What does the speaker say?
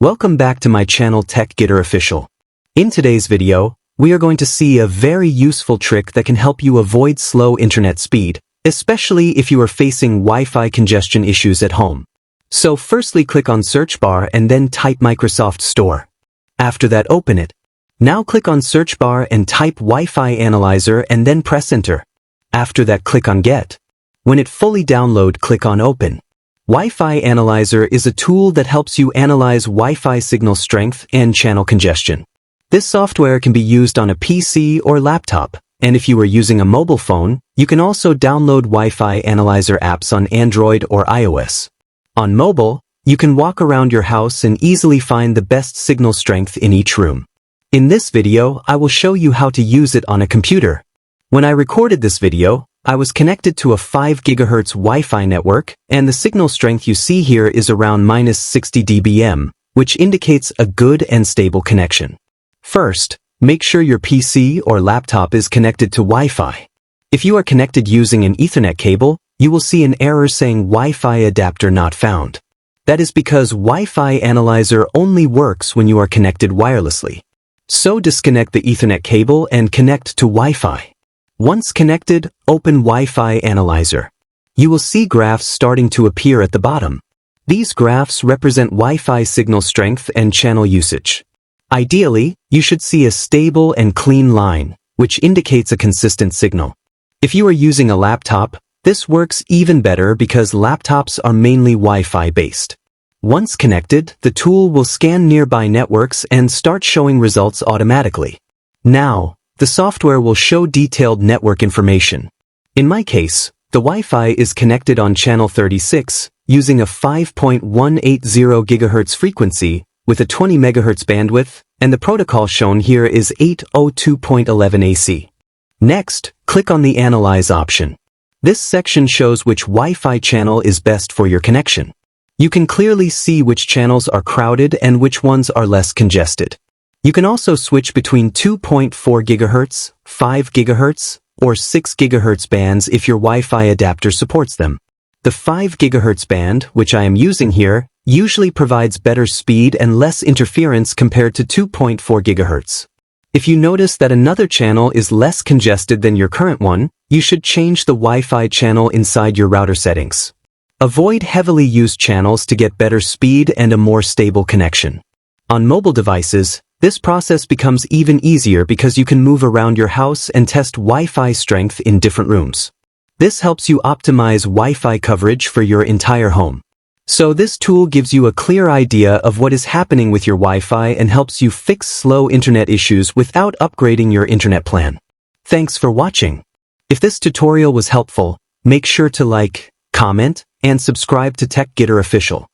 Welcome back to my channel Tech Getter Official. In today's video, we are going to see a very useful trick that can help you avoid slow internet speed, especially if you are facing Wi-Fi congestion issues at home. So firstly click on search bar and then type Microsoft Store. After that open it. Now click on search bar and type Wi-Fi Analyzer and then press enter. After that click on Get. When it fully download click on Open. Wi-Fi Analyzer is a tool that helps you analyze Wi-Fi signal strength and channel congestion. This software can be used on a PC or laptop, and if you are using a mobile phone, you can also download Wi-Fi Analyzer apps on Android or iOS. On mobile, you can walk around your house and easily find the best signal strength in each room. In this video, I will show you how to use it on a computer. When I recorded this video, I was connected to a 5 GHz Wi-Fi network, and the signal strength you see here is around -60 dBm, which indicates a good and stable connection. First, make sure your PC or laptop is connected to Wi-Fi. If you are connected using an Ethernet cable, you will see an error saying Wi-Fi adapter not found. That is because Wi-Fi Analyzer only works when you are connected wirelessly. So disconnect the Ethernet cable and connect to Wi-Fi. Once connected, open Wi-Fi Analyzer. You will see graphs starting to appear at the bottom. These graphs represent Wi-Fi signal strength and channel usage. Ideally, you should see a stable and clean line, which indicates a consistent signal. If you are using a laptop, this works even better because laptops are mainly Wi-Fi based. Once connected, the tool will scan nearby networks and start showing results automatically. Now, the software will show detailed network information. In my case, the Wi-Fi is connected on channel 36, using a 5.180 GHz frequency with a 20 MHz bandwidth, and the protocol shown here is 802.11 AC. Next, click on the Analyze option. This section shows which Wi-Fi channel is best for your connection. You can clearly see which channels are crowded and which ones are less congested. You can also switch between 2.4 GHz, 5 GHz, or 6 GHz bands if your Wi-Fi adapter supports them. The 5 GHz band, which I am using here, usually provides better speed and less interference compared to 2.4 GHz. If you notice that another channel is less congested than your current one, you should change the Wi-Fi channel inside your router settings. Avoid heavily used channels to get better speed and a more stable connection. On mobile devices, this process becomes even easier because you can move around your house and test Wi-Fi strength in different rooms. This helps you optimize Wi-Fi coverage for your entire home. So this tool gives you a clear idea of what is happening with your Wi-Fi and helps you fix slow internet issues without upgrading your internet plan. Thanks for watching. If this tutorial was helpful, make sure to like, comment, and subscribe to Tech Getter Official.